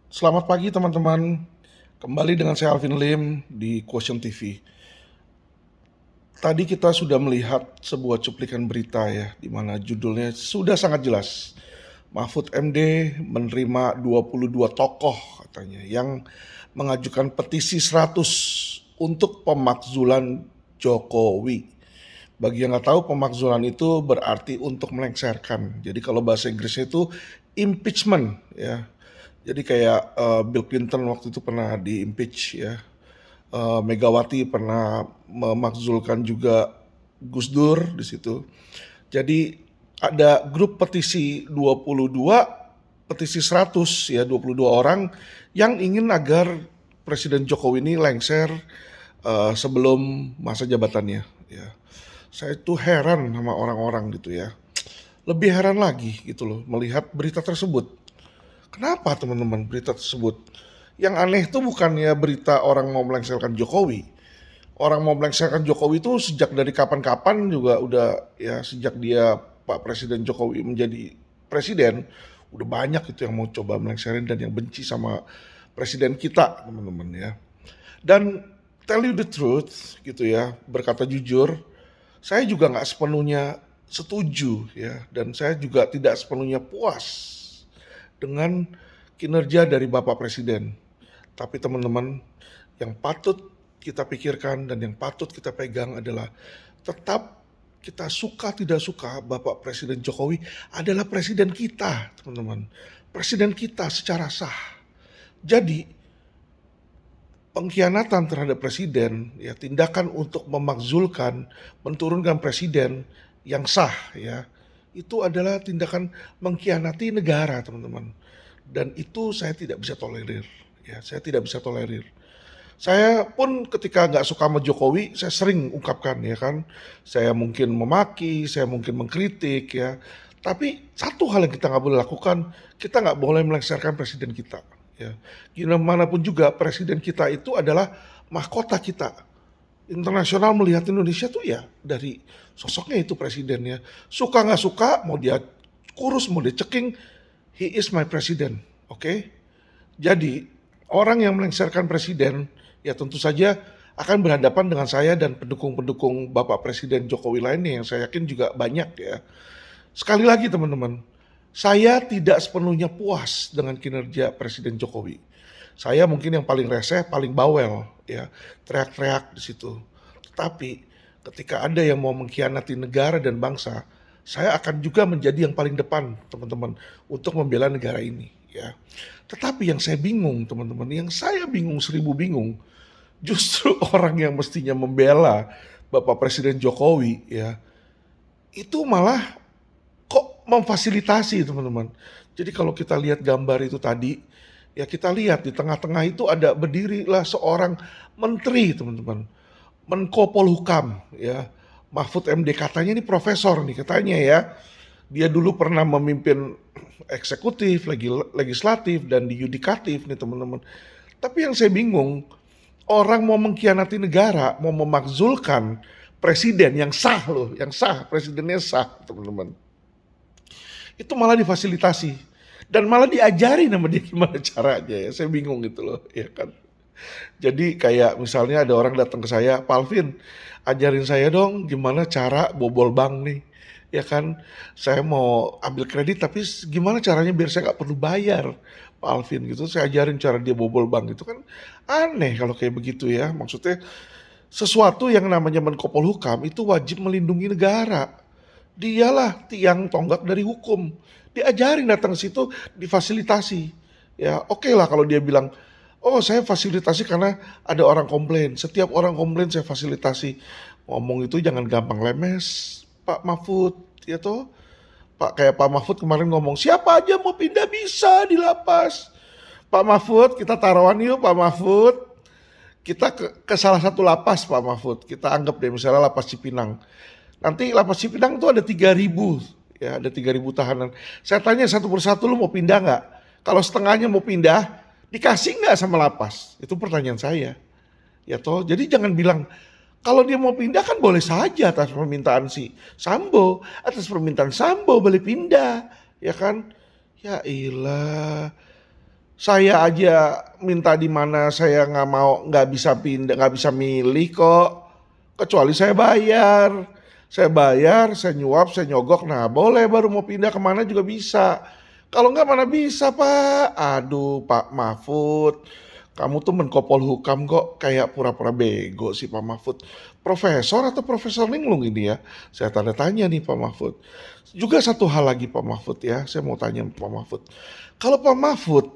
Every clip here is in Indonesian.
Selamat pagi teman-teman, kembali dengan saya Alvin Lim di Quotient TV. Tadi kita sudah melihat sebuah cuplikan berita ya, di mana judulnya sudah sangat jelas. Mahfud MD menerima 22 tokoh katanya yang mengajukan petisi 100 untuk pemakzulan Jokowi. Bagi yang nggak tahu, pemakzulan itu berarti untuk melengsarkan. Jadi kalau bahasa Inggrisnya itu impeachment ya. Jadi kayak Bill Clinton waktu itu pernah di-impeach ya. Megawati pernah memakzulkan juga Gus Dur di situ. Jadi ada grup petisi 22, petisi 100 ya, 22 orang yang ingin agar Presiden Jokowi ini lengser sebelum masa jabatannya ya. Saya tuh heran sama orang-orang gitu ya. Lebih heran lagi gitu loh melihat berita tersebut. Kenapa teman-teman berita tersebut? Yang aneh itu bukannya berita orang mau melengsarkan Jokowi. Orang mau melengsarkan Jokowi itu sejak dari kapan-kapan juga udah ya, sejak dia Pak Presiden Jokowi menjadi presiden, udah banyak itu yang mau coba melengserin dan yang benci sama presiden kita, teman-teman ya. Dan tell you the truth gitu ya, berkata jujur, saya juga nggak sepenuhnya setuju ya, dan saya juga tidak sepenuhnya puas dengan kinerja dari Bapak Presiden. Tapi teman-teman, yang patut kita pikirkan dan yang patut kita pegang adalah tetap kita suka tidak suka Bapak Presiden Jokowi adalah presiden kita, teman-teman. Presiden kita secara sah. Jadi pengkhianatan terhadap presiden, ya tindakan untuk memakzulkan, menurunkan presiden yang sah ya, itu adalah tindakan mengkhianati negara, teman-teman. Dan itu saya tidak bisa tolerir, ya saya tidak bisa tolerir. Saya pun ketika nggak suka sama Jokowi, saya sering ungkapkan ya kan, saya mungkin memaki, saya mungkin mengkritik ya. Tapi satu hal yang kita nggak boleh lakukan, kita nggak boleh melengsarkan presiden kita. Ya, gimana pun juga presiden kita itu adalah mahkota kita. Internasional melihat Indonesia tuh ya dari sosoknya itu presidennya. Suka nggak suka, mau dia kurus, mau dia ceking, he is my president. Oke? Jadi orang yang melengsarkan presiden ya tentu saja akan berhadapan dengan saya dan pendukung-pendukung Bapak Presiden Jokowi lainnya yang saya yakin juga banyak ya. Sekali lagi teman-teman, saya tidak sepenuhnya puas dengan kinerja Presiden Jokowi. Saya mungkin yang paling reseh, paling bawel ya, teriak-teriak di situ. Tetapi ketika ada yang mau mengkhianati negara dan bangsa, saya akan juga menjadi yang paling depan teman-teman untuk membela negara ini ya. Tetapi yang saya bingung teman-teman, yang saya bingung seribu bingung, justru orang yang mestinya membela Bapak Presiden Jokowi ya, itu malah kok memfasilitasi teman-teman. Jadi kalau kita lihat gambar itu tadi, ya kita lihat di tengah-tengah itu ada berdirilah seorang menteri teman-teman. Menko Polhukam ya. Mahfud MD katanya ini profesor nih katanya ya. Dia dulu pernah memimpin eksekutif, legislatif dan di yudikatif nih teman-teman. Tapi yang saya bingung, orang mau mengkhianati negara, mau memakzulkan presiden yang sah loh, yang sah, presidennya sah teman-teman. Itu malah difasilitasi dan malah diajari nama dia gimana caranya ya. Saya bingung gitu loh, ya kan. Jadi kayak misalnya ada orang datang ke saya, Pak Alvin, ajarin saya dong gimana cara bobol bank nih. Ya kan, saya mau ambil kredit tapi gimana caranya biar saya nggak perlu bayar, Pak Alvin gitu. Saya ajarin cara dia bobol bank itu kan aneh kalau kayak begitu ya. Maksudnya sesuatu yang namanya Menko Polhukam itu wajib melindungi negara. Dialah tiang tonggak dari hukum. Diajarin datang ke situ, difasilitasi. Ya, oke lah kalau dia bilang, oh saya fasilitasi karena ada orang komplain. Setiap orang komplain saya fasilitasi. Ngomong itu jangan gampang lemes, Pak Mahfud, ya toh. Kayak Pak Mahfud kemarin ngomong, siapa aja mau pindah bisa di lapas. Pak Mahfud, kita taruhan yuk Pak Mahfud. Kita ke salah satu lapas Pak Mahfud. Kita anggap deh misalnya lapas Cipinang. Nanti lapas Cipinang tuh ada 3.000, ya ada 3.000 tahanan. Saya tanya satu persatu, lu mau pindah nggak? Kalau setengahnya mau pindah, dikasih nggak sama lapas? Itu pertanyaan saya. Ya toh, jadi jangan bilang kalau dia mau pindah kan boleh saja atas permintaan si Sambo, atas permintaan Sambo boleh pindah, ya kan? Ya ilah, Saya aja minta di mana saya nggak mau, nggak bisa pindah, nggak bisa milih kok. Kecuali saya bayar. Saya bayar, saya nyuap, saya nyogok. Nah, boleh baru mau pindah kemana juga bisa. Kalau nggak mana bisa, Pak. Aduh, Pak Mahfud. Kamu tuh Menkopol Hukam kok kayak pura-pura bego sih Pak Mahfud. Profesor atau Profesor Linglung ini ya? Saya tanda tanya nih Pak Mahfud. Juga satu hal lagi Pak Mahfud ya, saya mau tanya Pak Mahfud. Kalau Pak Mahfud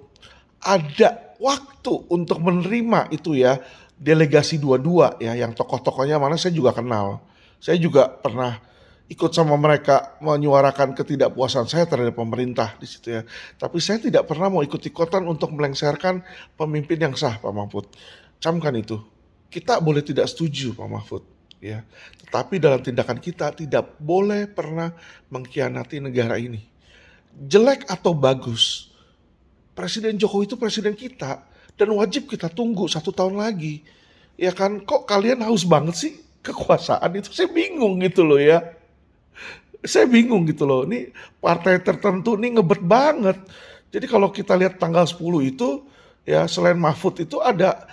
ada waktu untuk menerima itu ya, delegasi dua-dua ya, yang tokoh-tokohnya mana saya juga kenal. Saya juga pernah ikut sama mereka menyuarakan ketidakpuasan saya terhadap pemerintah di situ ya. Tapi saya tidak pernah mau ikut-ikutan untuk melengsarkan pemimpin yang sah Pak Mahfud. Camkan itu. Kita boleh tidak setuju Pak Mahfud ya. Tetapi dalam tindakan kita tidak boleh pernah mengkhianati negara ini. Jelek atau bagus, Presiden Jokowi itu presiden kita dan wajib kita tunggu 1 tahun lagi. Ya kan, kok kalian haus banget sih kekuasaan itu? Saya bingung gitu loh ya. Saya bingung gitu loh. Ini partai tertentu nih ngebet banget. Jadi kalau kita lihat tanggal 10 itu ya selain Mahfud itu ada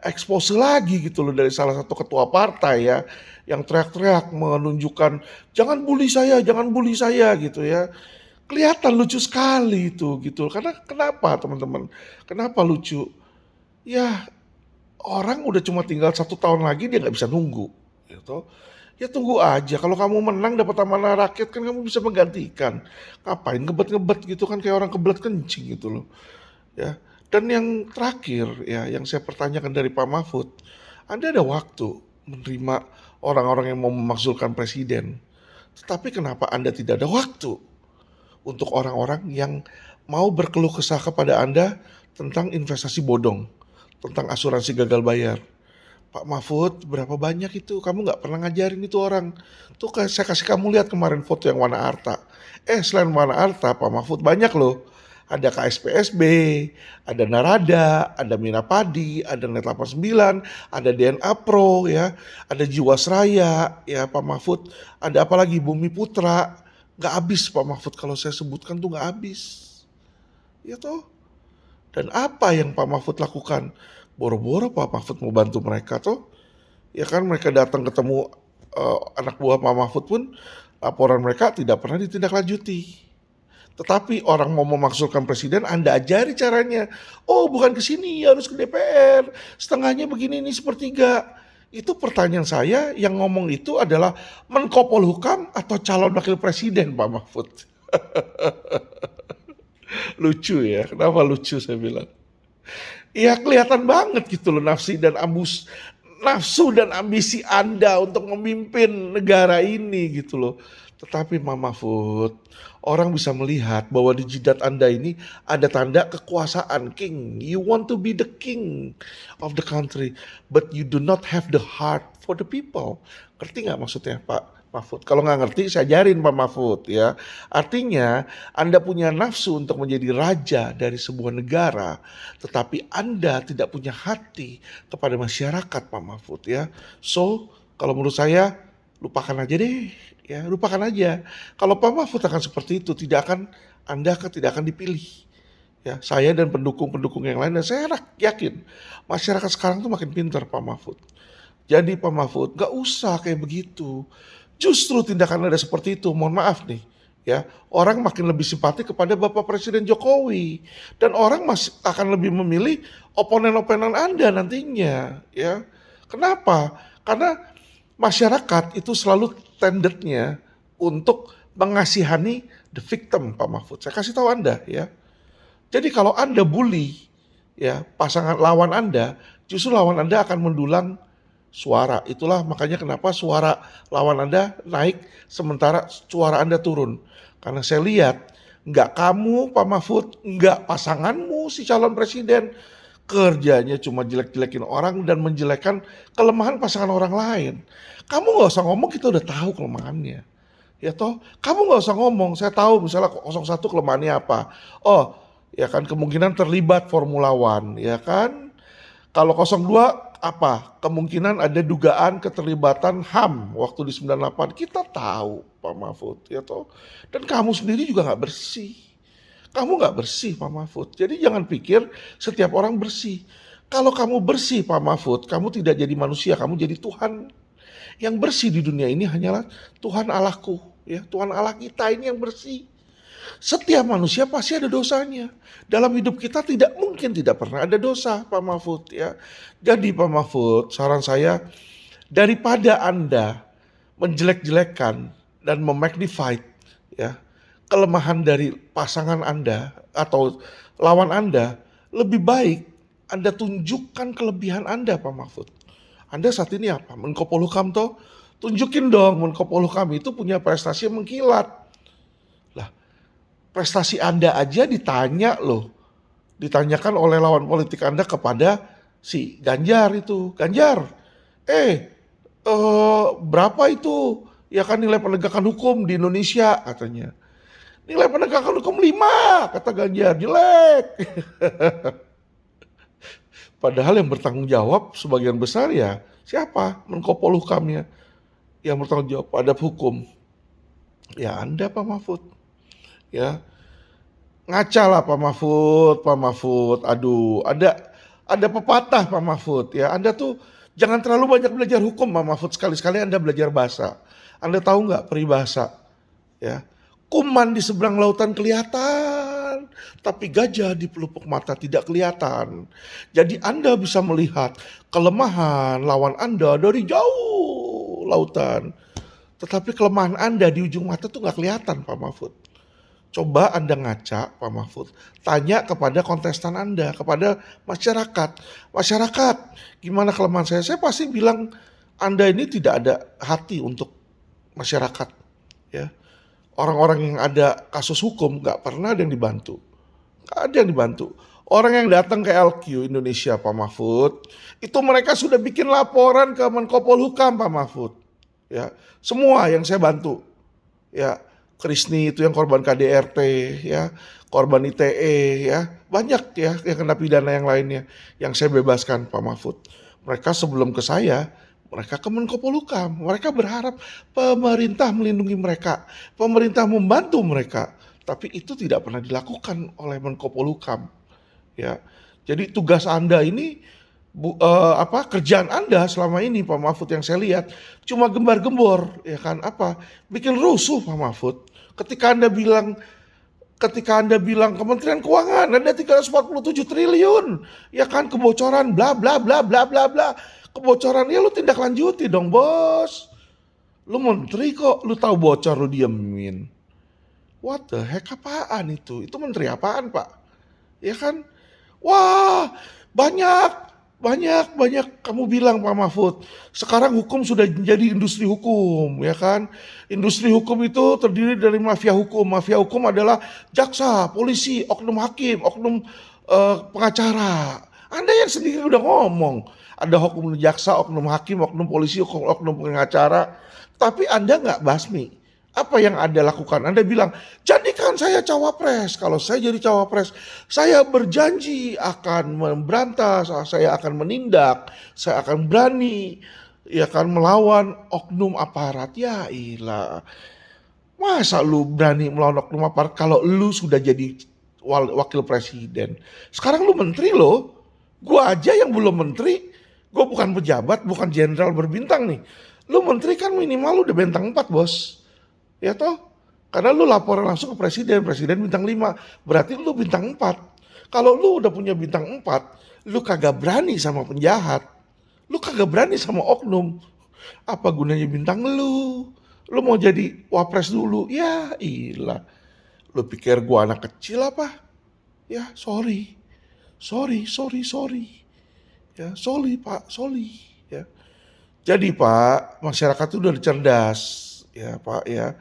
expose lagi gitu loh dari salah satu ketua partai ya yang teriak-teriak menunjukkan jangan bully saya gitu ya. Kelihatan lucu sekali itu gitu. Karena kenapa teman-teman? Kenapa lucu? Ya orang udah cuma tinggal 1 tahun lagi dia nggak bisa nunggu. Gitu. Ya tunggu aja. Kalau kamu menang dapat amanah rakyat kan kamu bisa menggantikan. Ngapain ngebet-ngebet gitu kan kayak orang kebelet kencing gitu loh. Ya. Dan yang terakhir ya yang saya pertanyakan dari Pak Mahfud, Anda ada waktu menerima orang-orang yang mau memakzulkan presiden. Tetapi kenapa Anda tidak ada waktu untuk orang-orang yang mau berkeluh kesah kepada Anda tentang investasi bodong, tentang asuransi gagal bayar. Pak Mahfud, berapa banyak itu? Kamu nggak pernah ngajarin itu orang. Tuh saya kasih kamu lihat kemarin foto yang warna arta. Selain warna arta, Pak Mahfud banyak loh. Ada KSPSB, ada Narada, ada Minapadi, ada Net 89, ada DNA Pro ya, ada Jiwasraya ya Pak Mahfud, ada apa lagi Bumi Putra. Nggak habis Pak Mahfud kalau saya sebutkan tuh nggak habis. Ya toh. Dan apa yang Pak Mahfud lakukan? Boro-boro Pak Mahfud mau bantu mereka toh. Ya kan mereka datang ketemu anak buah Pak Mahfud pun laporan mereka tidak pernah ditindaklanjuti. Tetapi orang mau memakzulkan presiden, Anda ajari caranya. Oh bukan ke sini, harus ke DPR. Setengahnya begini, ini sepertiga. Itu pertanyaan saya yang ngomong itu adalah Menkopol Hukam atau calon wakil presiden Pak Mahfud. Lucu ya, kenapa lucu saya bilang. Ya kelihatan banget gitu loh nafsu dan ambisi Anda untuk memimpin negara ini gitu loh. Tetapi Mama Mahfud, orang bisa melihat bahwa di jidat Anda ini ada tanda kekuasaan king. You want to be the king of the country, but you do not have the heart for the people. Ngerti nggak maksudnya Pak Mahfud? Kalau nggak ngerti, saya ajarin Pak Mahfud ya. Artinya Anda punya nafsu untuk menjadi raja dari sebuah negara, tetapi Anda tidak punya hati kepada masyarakat Pak Mahfud ya. So, kalau menurut saya lupakan aja deh, ya lupakan aja. Kalau Pak Mahfud akan seperti itu, Anda tidak akan dipilih. Ya, saya dan pendukung-pendukung yang lain dan saya yakin masyarakat sekarang tuh makin pintar Pak Mahfud. Jadi Pak Mahfud, gak usah kayak begitu. Justru tindakan Anda seperti itu, mohon maaf nih, ya orang makin lebih simpati kepada Bapak Presiden Jokowi dan orang masih akan lebih memilih oponen-oponen Anda nantinya, ya. Kenapa? Karena masyarakat itu selalu tendetnya untuk mengasihani the victim, Pak Mahfud. Saya kasih tahu Anda, ya. Jadi kalau Anda bully, ya pasangan lawan Anda, justru lawan Anda akan mendulang suara. Itulah makanya kenapa suara lawan Anda naik sementara suara Anda turun. Karena saya lihat nggak kamu Pak Mahfud, nggak pasanganmu si calon presiden. Kerjanya cuma jelek-jelekin orang dan menjelekkan kelemahan pasangan orang lain. Kamu nggak usah ngomong, kita udah tahu kelemahannya. Ya toh, kamu nggak usah ngomong, saya tahu misalnya 01 kelemahannya apa. Oh, ya kan kemungkinan terlibat Formula One, ya kan. Kalau 02 apa? Kemungkinan ada dugaan keterlibatan HAM waktu di 98. Kita tahu Pak Mahfud ya toh. Dan kamu sendiri juga nggak bersih. Kamu nggak bersih Pak Mahfud. Jadi jangan pikir setiap orang bersih. Kalau kamu bersih Pak Mahfud, kamu tidak jadi manusia, kamu jadi Tuhan. Yang bersih di dunia ini hanyalah Tuhan Allahku, ya, Tuhan Allah kita ini yang bersih. Setiap manusia pasti ada dosanya. Dalam hidup kita tidak mungkin tidak pernah ada dosa, Pak Mahfud, ya. Jadi Pak Mahfud, saran saya, daripada Anda menjelek-jelekan dan memagnify, ya, kelemahan dari pasangan Anda atau lawan Anda, lebih baik Anda tunjukkan kelebihan Anda, Pak Mahfud. Anda saat ini apa? Menko Polhukam toh? Tunjukin dong Menko Polhukam itu punya prestasi yang mengkilat. Lah, prestasi Anda aja ditanya loh. Ditanyakan oleh lawan politik Anda kepada si Ganjar itu. Ganjar, berapa itu ya kan nilai penegakan hukum di Indonesia katanya. Nilai penegakan hukum 5 kata Ganjar, jelek. Padahal yang bertanggung jawab sebagian besar ya siapa? Menko Polhukamnya. Yang bertanggung jawab pada hukum. Ya Anda Pak Mahfud. Ya. Ngaca lah Pak Mahfud, Pak Mahfud. Aduh, ada pepatah Pak Mahfud ya. Anda tuh jangan terlalu banyak belajar hukum Pak Mahfud, sekali-sekali Anda belajar bahasa. Anda tahu nggak peribahasa? Ya. Kuman di seberang lautan kelihatan, tapi gajah di pelupuk mata tidak kelihatan. Jadi Anda bisa melihat kelemahan lawan Anda dari jauh lautan. Tetapi kelemahan Anda di ujung mata tuh nggak kelihatan Pak Mahfud. Coba Anda ngaca Pak Mahfud, tanya kepada kontestan Anda, kepada masyarakat. Masyarakat, gimana kelemahan saya? Saya pasti bilang Anda ini tidak ada hati untuk masyarakat. Ya. Orang-orang yang ada kasus hukum gak pernah ada yang dibantu. Gak ada yang dibantu. Orang yang datang ke LQ Indonesia Pak Mahfud, itu mereka sudah bikin laporan ke Menko Polhukam Pak Mahfud. Ya, semua yang saya bantu. Ya, Krisni itu yang korban KDRT, ya, korban ITE, ya, banyak ya yang kena pidana yang lainnya yang saya bebaskan Pak Mahfud. Mereka sebelum ke saya, mereka ke Menko Polhukam. Mereka berharap pemerintah melindungi mereka, pemerintah membantu mereka. Tapi itu tidak pernah dilakukan oleh Menko Polhukam. Ya, jadi tugas Anda ini, kerjaan Anda selama ini Pak Mahfud yang saya lihat cuma gembar-gembor, ya kan, bikin rusuh Pak Mahfud. Ketika Anda bilang Kementerian Keuangan ada 347 triliun, ya kan, kebocoran bla bla bla bla bla bla. Kebocoran ya lu tindak lanjuti dong bos. Lu menteri kok, lu tahu bocor lu diemin. What the heck, apaan itu? Itu menteri apaan Pak? Ya kan? Wah, banyak kamu bilang Pak Mahfud. Sekarang hukum sudah menjadi industri hukum, ya kan? Industri hukum itu terdiri dari mafia hukum. Mafia hukum adalah jaksa, polisi, oknum hakim, oknum pengacara. Anda yang sendiri udah ngomong. Ada oknum jaksa, oknum hakim, oknum polisi, oknum pengacara. Tapi Anda nggak basmi. Apa yang Anda lakukan? Anda bilang, jadikan saya cawapres. Kalau saya jadi cawapres, saya berjanji akan memberantas, saya akan menindak, saya akan berani, ya kan, melawan oknum aparat. Ya ilah, masa lu berani melawan oknum aparat kalau lu sudah jadi wakil presiden? Sekarang lu menteri loh. Gua aja yang belum menteri, gue bukan pejabat, bukan jenderal berbintang nih. Lu menteri kan minimal lu udah bintang 4 bos. Ya toh? Karena lu laporan langsung ke presiden bintang 5. Berarti lu bintang 4. Kalau lu udah punya bintang 4, lu kagak berani sama penjahat. Lu kagak berani sama oknum. Apa gunanya bintang lu? Lu mau jadi wapres dulu? Ya ilah. Lu pikir gua anak kecil apa? Ya sorry. Ya, sorry Pak, sorry. Ya. Jadi Pak, masyarakat itu udah cerdas, ya Pak ya.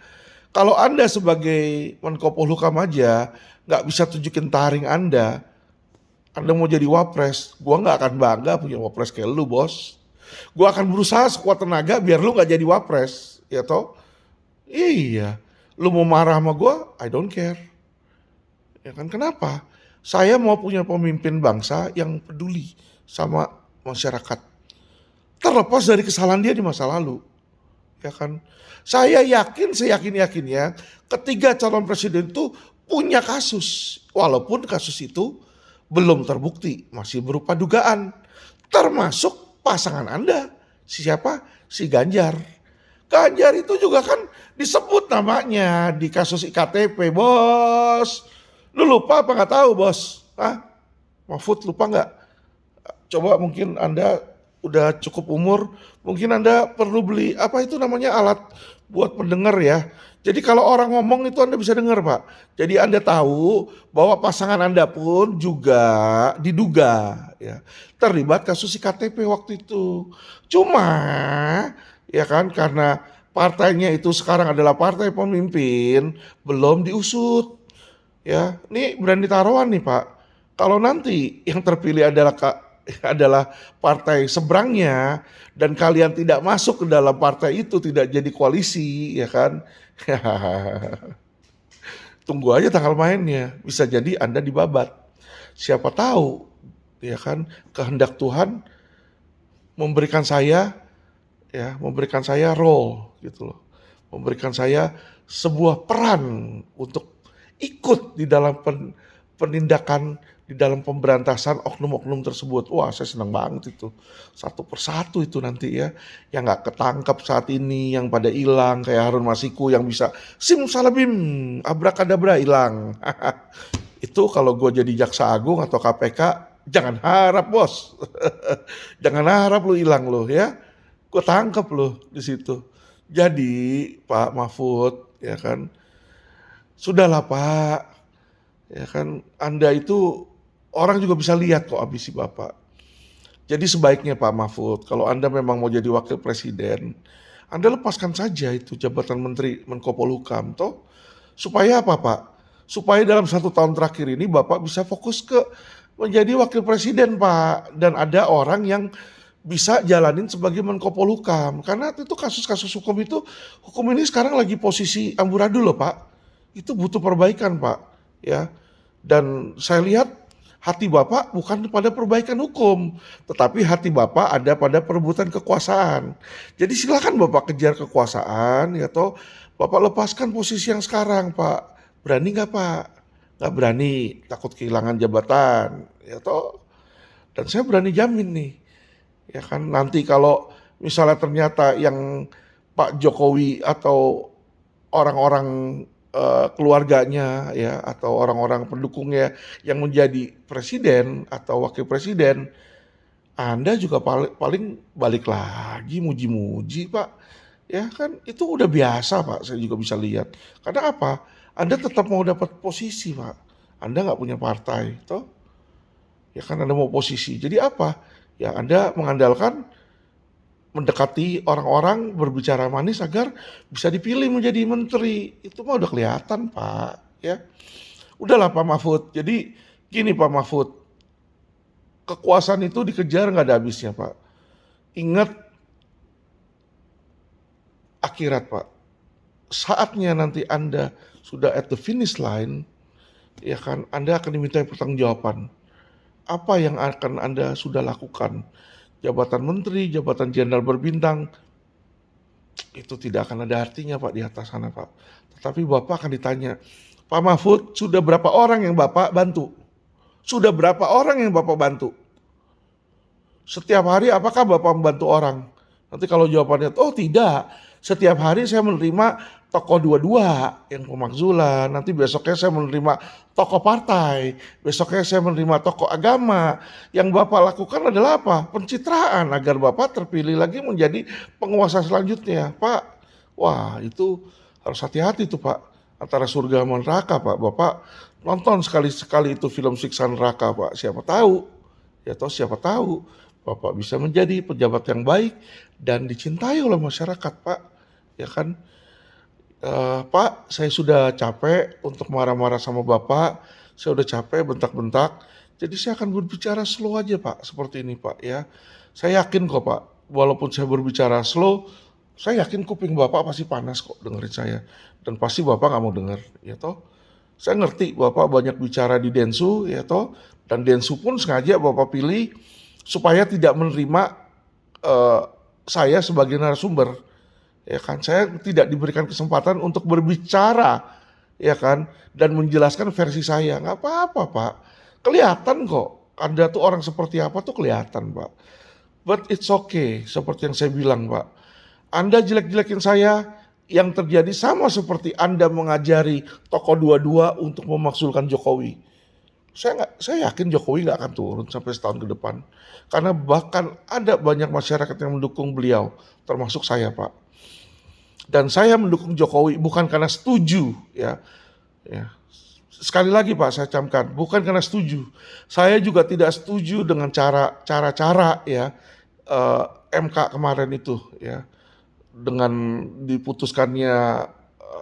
Kalau Anda sebagai Menko Polhukam aja nggak bisa tunjukin taring Anda mau jadi wapres, gua nggak akan bangga punya wapres kayak lu bos. Gua akan berusaha sekuat tenaga biar lu nggak jadi wapres, ya toh? Iya, lu mau marah sama gua, I don't care. Ya kan, kenapa? Saya mau punya pemimpin bangsa yang peduli sama masyarakat. Terlepas dari kesalahan dia di masa lalu. Ya kan? Saya yakin-yakinnya ketiga calon presiden itu punya kasus. Walaupun kasus itu belum terbukti, masih berupa dugaan. Termasuk pasangan Anda. Siapa? Si Ganjar. Ganjar itu juga kan disebut namanya di kasus IKTP, bos. Lu lupa apa nggak tahu, bos? Hah? Mahfud lupa nggak? Coba mungkin Anda udah cukup umur, mungkin Anda perlu beli apa itu namanya alat buat pendengar ya. Jadi kalau orang ngomong itu Anda bisa dengar, Pak. Jadi Anda tahu bahwa pasangan Anda pun juga diduga ya terlibat kasus IKTP waktu itu. Cuma ya kan karena partainya itu sekarang adalah partai pemimpin, belum diusut. Ya, ini berani taruhan nih Pak. Kalau nanti yang terpilih adalah partai seberangnya dan kalian tidak masuk ke dalam partai itu, tidak jadi koalisi, ya kan? Tunggu aja tanggal mainnya. Bisa jadi Anda dibabat. Siapa tahu, ya kan? Kehendak Tuhan memberikan saya, ya, memberikan saya role gitu loh. Memberikan saya sebuah peran untuk ikut di dalam penindakan di dalam pemberantasan oknum-oknum tersebut. Wah, saya senang banget itu. Satu persatu itu nanti ya. Yang nggak ketangkap saat ini, yang pada hilang kayak Harun Masiku yang bisa simsalabim, abrakadabra hilang. Itu kalau gue jadi jaksa agung atau KPK, jangan harap bos. Jangan harap lu hilang lu ya. Gue tangkap lu di situ. Jadi Pak Mahfud ya kan, sudahlah Pak, ya kan Anda itu orang juga bisa lihat kok ambisi Bapak. Jadi sebaiknya Pak Mahfud, kalau Anda memang mau jadi wakil presiden, Anda lepaskan saja itu jabatan Menteri Menko Polhukam, toh. Supaya apa Pak? Supaya dalam 1 tahun terakhir ini Bapak bisa fokus ke menjadi wakil presiden Pak. Dan ada orang yang bisa jalanin sebagai Menko Polhukam. Karena itu kasus-kasus hukum ini sekarang lagi posisi amburadul loh Pak. Itu butuh perbaikan Pak. Ya. Dan saya lihat hati Bapak bukan pada perbaikan hukum, tetapi hati Bapak ada pada perebutan kekuasaan. Jadi silakan Bapak kejar kekuasaan, ya toh. Bapak lepaskan posisi yang sekarang, Pak. Berani nggak Pak? Nggak berani, takut kehilangan jabatan, ya toh. Dan saya berani jamin nih, ya kan nanti kalau misalnya ternyata yang Pak Jokowi atau orang-orang keluarganya ya atau orang-orang pendukungnya yang menjadi presiden atau wakil presiden, Anda juga paling balik lagi muji-muji Pak. Ya kan itu udah biasa Pak, saya juga bisa lihat. Karena apa? Anda tetap mau dapat posisi Pak. Anda nggak punya partai, toh? Ya kan Anda mau posisi. Jadi apa? Ya Anda mengandalkan mendekati orang-orang berbicara manis agar bisa dipilih menjadi menteri. Itu mah udah kelihatan Pak. Ya, udahlah Pak Mahfud. Jadi gini Pak Mahfud, kekuasaan itu dikejar nggak ada habisnya Pak. Ingat akhirat Pak. Saatnya nanti Anda sudah at the finish line, ya kan Anda akan diminta pertanggungjawaban. Apa yang akan Anda sudah lakukan? Jabatan menteri, jabatan jenderal berbintang, itu tidak akan ada artinya Pak di atas sana Pak. Tetapi Bapak akan ditanya, Pak Mahfud sudah berapa orang yang Bapak bantu? Sudah berapa orang yang Bapak bantu? Setiap hari apakah Bapak membantu orang? Nanti kalau jawabannya, oh tidak, setiap hari saya menerima tokoh dua-dua yang pemakzulan, nanti besoknya saya menerima tokoh partai, besoknya saya menerima tokoh agama. Yang Bapak lakukan adalah apa? Pencitraan agar Bapak terpilih lagi menjadi penguasa selanjutnya. Pak, wah itu harus hati-hati tuh Pak, antara surga sama neraka Pak. Bapak nonton sekali-sekali itu film Siksa Neraka Pak, siapa tahu, ya toh siapa tahu Bapak bisa menjadi pejabat yang baik dan dicintai oleh masyarakat Pak, ya kan. Pak, saya sudah capek untuk marah-marah sama Bapak, saya udah capek bentak-bentak, jadi saya akan berbicara slow aja Pak, seperti ini Pak ya. Saya yakin kok Pak, walaupun saya berbicara slow, saya yakin kuping Bapak pasti panas kok dengerin saya. Dan pasti Bapak nggak mau denger, ya toh. Saya ngerti Bapak banyak bicara di Densu, ya toh. Dan Densu pun sengaja Bapak pilih supaya tidak menerima saya sebagai narasumber. Ya kan, saya tidak diberikan kesempatan untuk berbicara ya kan, dan menjelaskan versi saya, nggak apa-apa Pak, kelihatan kok, Anda tuh orang seperti apa tuh kelihatan Pak. But it's okay, seperti yang saya bilang Pak. Anda jelek-jelekin saya, yang terjadi sama seperti Anda mengajari tokoh dua-dua untuk memakzulkan Jokowi. Saya yakin Jokowi nggak akan turun sampai setahun ke depan. Karena bahkan ada banyak masyarakat yang mendukung beliau, termasuk saya Pak. Dan saya mendukung Jokowi bukan karena setuju ya. Ya. Sekali lagi Pak saya camkan, bukan karena setuju. Saya juga tidak setuju dengan cara-cara ya MK kemarin itu ya, dengan diputuskannya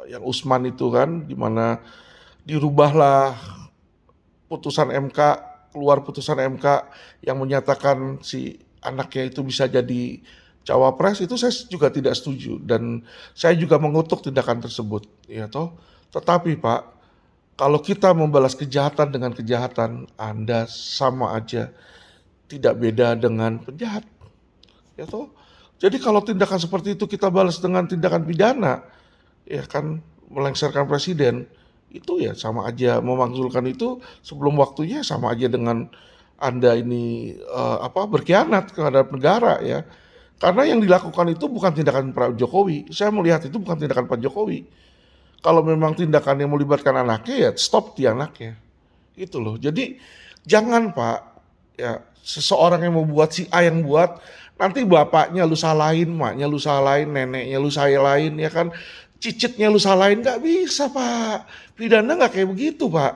yang Usman itu kan, di mana dirubahlah putusan MK, keluar putusan MK yang menyatakan si anaknya itu bisa jadi cawapres, itu saya juga tidak setuju dan saya juga mengutuk tindakan tersebut ya toh. Tetapi Pak, kalau kita membalas kejahatan dengan kejahatan, Anda sama aja tidak beda dengan penjahat ya toh. Jadi kalau tindakan seperti itu kita balas dengan tindakan pidana, ya kan, melengsarkan presiden, itu ya sama aja memakzulkan itu sebelum waktunya, sama aja dengan Anda ini berkhianat terhadap negara ya. Karena yang dilakukan itu bukan tindakan Pak Jokowi. Saya melihat itu bukan tindakan Pak Jokowi. Kalau memang tindakan yang melibatkan anaknya ya stop di anaknya. Itu loh. Jadi jangan Pak, ya seseorang yang mau buat si A yang buat, nanti bapaknya lu salahin, maknya lu salahin, neneknya lu salahin ya kan, cicitnya lu salahin, nggak bisa Pak. Pidana nggak kayak begitu Pak.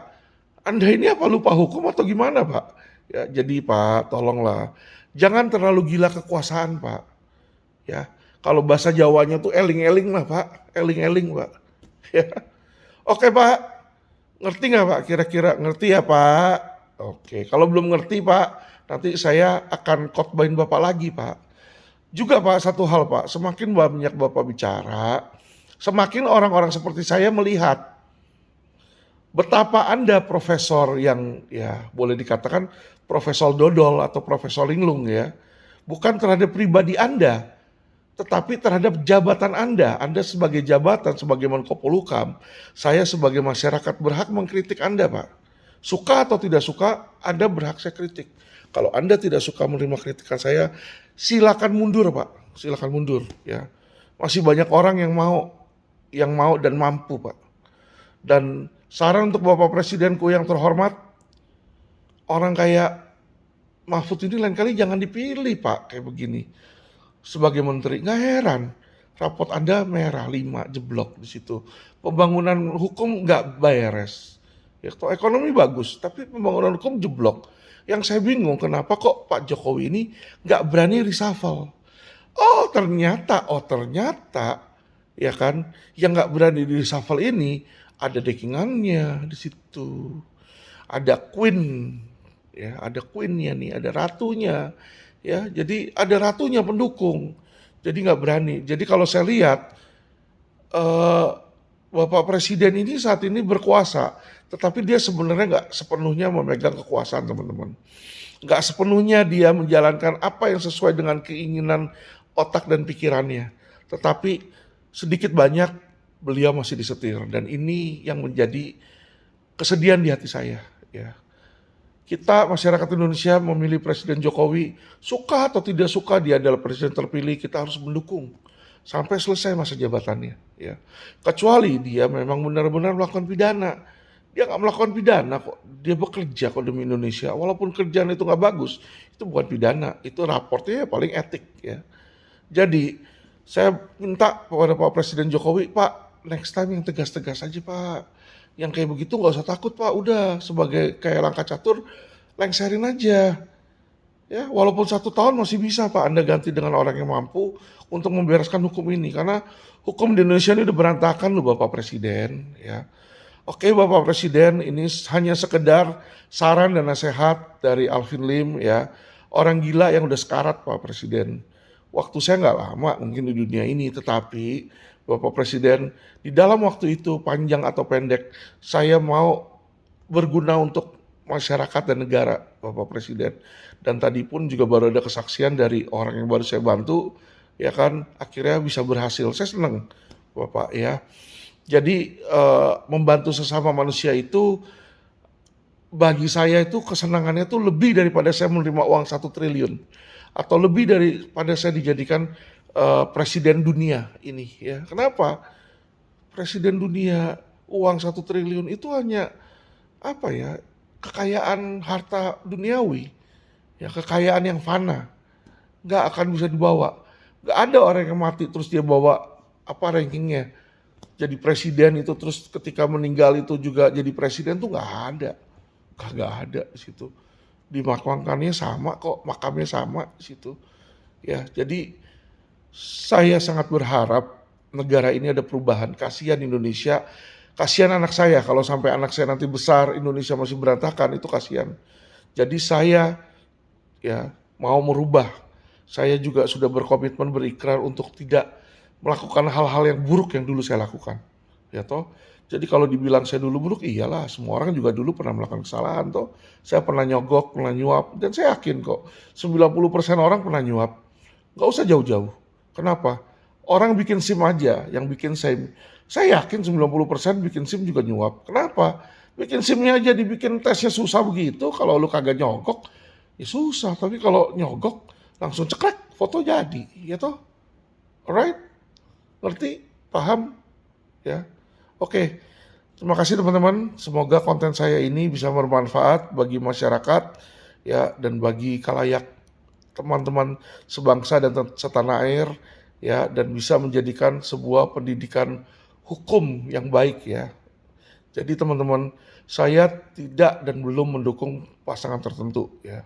Anda ini apa lupa hukum atau gimana Pak? Ya jadi Pak, tolonglah jangan terlalu gila kekuasaan Pak. Ya kalau bahasa Jawanya tuh eling-eling lah Pak, eling-eling Pak. Ya. Oke Pak, ngerti nggak Pak? Kira-kira ngerti ya Pak? Oke, kalau belum ngerti Pak, nanti saya akan khotbahin Bapak lagi Pak. Juga Pak, satu hal Pak, semakin banyak Bapak bicara, semakin orang-orang seperti saya melihat betapa Anda profesor yang ya boleh dikatakan profesor dodol atau profesor linglung ya. Bukan terhadap pribadi Anda, tetapi terhadap jabatan Anda. Anda sebagai jabatan, sebagai Menko Polhukam, saya sebagai masyarakat berhak mengkritik Anda Pak. Suka atau tidak suka, Anda berhak saya kritik. Kalau Anda tidak suka menerima kritikan saya, silakan mundur Pak, silakan mundur ya. Masih banyak orang yang mau dan mampu Pak. Dan saran untuk Bapak Presidenku yang terhormat, orang kayak Mahfud ini lain kali jangan dipilih Pak kayak begini. Sebagai menteri, nggak heran rapot Anda merah 5 jeblok di situ. Pembangunan hukum nggak beres. Ya, ekonomi bagus, tapi pembangunan hukum jeblok. Yang saya bingung kenapa kok Pak Jokowi ini nggak berani reshuffle. Oh ternyata, ya kan, yang nggak berani di reshuffle ini ada dekingannya di situ. Ada queen, ya, ada queennya nih, ada ratunya, ya. Jadi ada ratunya pendukung. Jadi nggak berani. Jadi kalau saya lihat eh, Bapak Presiden ini saat ini berkuasa, tetapi dia sebenarnya nggak sepenuhnya memegang kekuasaan teman-teman. Nggak sepenuhnya dia menjalankan apa yang sesuai dengan keinginan otak dan pikirannya. Tetapi sedikit banyak beliau masih disetir dan ini yang menjadi kesedihan di hati saya. Ya, kita masyarakat Indonesia memilih Presiden Jokowi, suka atau tidak suka dia adalah presiden terpilih, kita harus mendukung sampai selesai masa jabatannya. Ya, kecuali dia memang benar-benar melakukan pidana. Dia nggak melakukan pidana kok, dia bekerja kok demi Indonesia. Walaupun kerjaan itu nggak bagus, itu bukan pidana, itu raportnya paling etik ya. Jadi saya minta kepada Pak Presiden Jokowi, Pak next time yang tegas-tegas aja Pak. Yang kayak begitu nggak usah takut Pak, udah sebagai kayak langkah catur, lengserin aja. Ya, walaupun 1 tahun masih bisa Pak Anda ganti dengan orang yang mampu untuk membereskan hukum ini. Karena hukum di Indonesia ini udah berantakan loh Bapak Presiden. Ya. Oke Bapak Presiden, ini hanya sekedar saran dan nasihat dari Alvin Lim ya. Orang gila yang udah sekarat Pak Presiden. Waktu saya nggak lama mungkin di dunia ini, tetapi Bapak Presiden di dalam waktu itu panjang atau pendek, saya mau berguna untuk masyarakat dan negara Bapak Presiden. Dan tadi pun juga baru ada kesaksian dari orang yang baru saya bantu, ya kan, akhirnya bisa berhasil. Saya senang Bapak ya. Jadi membantu sesama manusia itu bagi saya itu kesenangannya itu lebih daripada saya menerima uang 1 triliun atau lebih daripada saya dijadikan presiden dunia ini ya. Kenapa? Presiden dunia uang 1 triliun itu hanya apa ya? Kekayaan harta duniawi, ya kekayaan yang fana, nggak akan bisa dibawa. Nggak ada orang yang mati terus dia bawa apa rankingnya jadi presiden itu terus ketika meninggal itu juga jadi presiden tuh nggak ada. Kagak ada di situ. Dimakamkannya sama kok, makamnya sama di situ. Ya, jadi saya sangat berharap negara ini ada perubahan. Kasihan Indonesia, kasihan anak saya kalau sampai anak saya nanti besar Indonesia masih berantakan itu kasihan. Jadi saya ya mau merubah. Saya juga sudah berkomitmen berikrar untuk tidak melakukan hal-hal yang buruk yang dulu saya lakukan. Ya toh. Jadi kalau dibilang saya dulu buruk, iyalah semua orang juga dulu pernah melakukan kesalahan toh. Saya pernah nyogok, pernah nyuap, dan saya yakin kok 90% orang pernah nyuap. Nggak usah jauh-jauh. Kenapa? Orang bikin SIM aja, yang bikin SIM. Saya yakin 90% bikin SIM juga nyuap. Kenapa? Bikin SIM-nya aja dibikin tesnya susah begitu, kalau lu kagak nyogok, ya susah. Tapi kalau nyogok, langsung cekrek, foto jadi. Ya toh? Alright? Ngerti? Paham? Ya. Oke, terima kasih teman-teman. Semoga konten saya ini bisa bermanfaat bagi masyarakat ya dan bagi khalayak teman-teman sebangsa dan setanah air ya dan bisa menjadikan sebuah pendidikan hukum yang baik ya. Jadi teman-teman, saya tidak dan belum mendukung pasangan tertentu ya.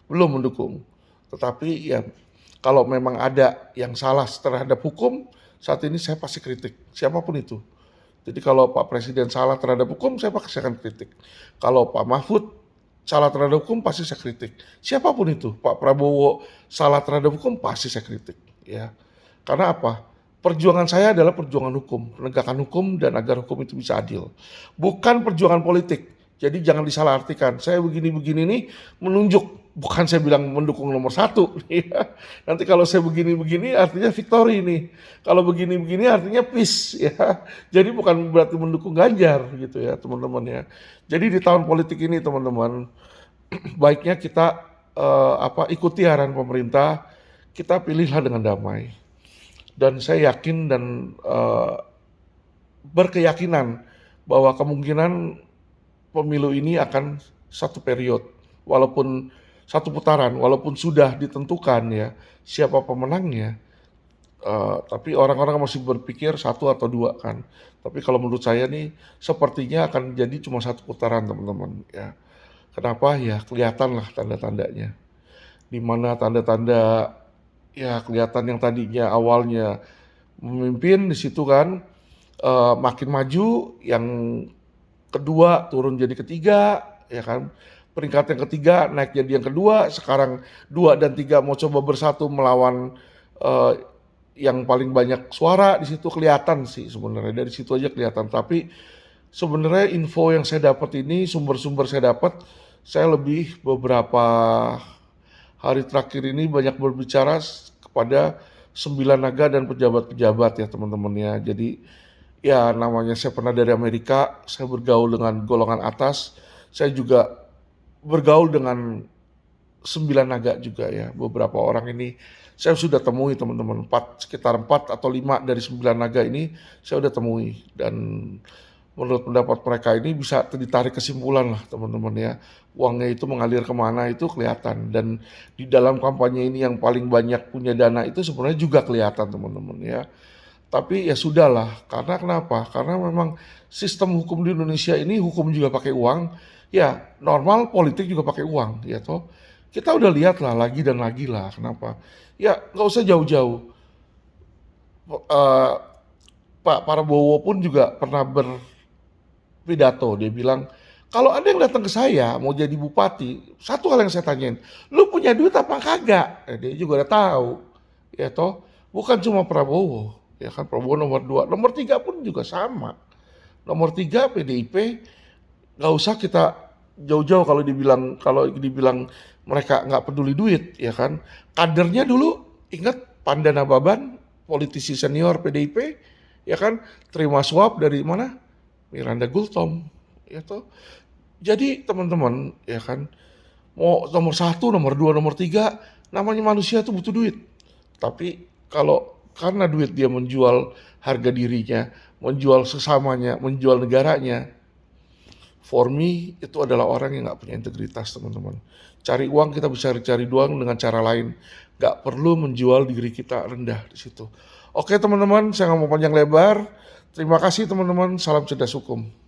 Belum mendukung. Tetapi ya kalau memang ada yang salah terhadap hukum, saat ini saya pasti kritik siapapun itu. Jadi kalau Pak Presiden salah terhadap hukum, saya pasti akan kritik. Kalau Pak Mahfud salah terhadap hukum, pasti saya kritik. Siapapun itu, Pak Prabowo salah terhadap hukum, pasti saya kritik. Ya, karena apa? Perjuangan saya adalah perjuangan hukum, penegakan hukum dan agar hukum itu bisa adil. Bukan perjuangan politik. Jadi jangan disalahartikan. Saya begini-begini nih menunjuk, bukan saya bilang mendukung nomor 1. Ya. Nanti kalau saya begini-begini artinya victory nih. Kalau begini-begini artinya peace ya. Jadi bukan berarti mendukung Ganjar gitu ya teman-teman ya. Jadi di tahun politik ini teman-teman baiknya kita ikuti arahan pemerintah, kita pilihlah dengan damai. Dan saya yakin dan berkeyakinan bahwa kemungkinan pemilu ini akan satu periode, walaupun satu putaran, walaupun sudah ditentukan ya siapa pemenangnya, tapi orang-orang masih berpikir satu atau dua kan. Tapi kalau menurut saya nih sepertinya akan jadi cuma satu putaran teman-teman ya. Kenapa ya kelihatan lah tanda-tandanya. Di mana tanda-tanda ya kelihatan yang tadinya awalnya memimpin di situ kan makin maju, yang kedua turun jadi ketiga, ya kan. Peringkat yang ketiga naik jadi yang kedua, sekarang 2 dan 3 mau coba bersatu melawan yang paling banyak suara di situ kelihatan sih sebenarnya dari situ aja kelihatan. Tapi sebenarnya info yang saya dapat ini sumber-sumber saya dapat, saya lebih beberapa hari terakhir ini banyak berbicara kepada 9 naga dan pejabat-pejabat ya teman-teman ya. Jadi ya namanya saya pernah dari Amerika, saya bergaul dengan golongan atas, saya juga bergaul dengan 9 naga juga ya. Beberapa orang ini saya sudah temui teman-teman, sekitar 4 atau 5 dari 9 naga ini saya sudah temui. Dan menurut pendapat mereka ini bisa ditarik kesimpulan lah teman-teman ya. Uangnya itu mengalir kemana itu kelihatan. Dan di dalam kampanye ini yang paling banyak punya dana itu sebenarnya juga kelihatan teman-teman ya. Tapi ya sudahlah, karena kenapa? Karena memang sistem hukum di Indonesia ini hukum juga pakai uang, ya normal politik juga pakai uang, ya toh. Kita udah lihat lah lagi dan lagi lah, kenapa? Ya nggak usah jauh-jauh. Eh, Pak Prabowo pun juga pernah berpidato, dia bilang, kalau ada yang datang ke saya mau jadi bupati, satu hal yang saya tanyain, lu punya duit apa kagak? Dia juga udah tahu, ya toh. Bukan cuma Prabowo, ya kan Prabowo nomor 2, nomor 3 pun juga sama. Nomor 3 PDIP, nggak usah kita jauh-jauh kalau dibilang mereka nggak peduli duit, ya kan. Kadernya dulu ingat Pandana Baban, politisi senior PDIP, ya kan? Terima suap dari mana? Miranda Gultom, ya toh. Jadi teman-teman, ya kan, mau nomor satu, nomor dua, nomor tiga, namanya manusia tuh butuh duit. Tapi kalau karena duit dia menjual harga dirinya, menjual sesamanya, menjual negaranya, for me itu adalah orang yang nggak punya integritas, teman-teman. Cari uang kita bisa cari uang dengan cara lain, nggak perlu menjual diri kita rendah di situ. Oke teman-teman, saya nggak mau panjang lebar. Terima kasih teman-teman, salam cerdas hukum.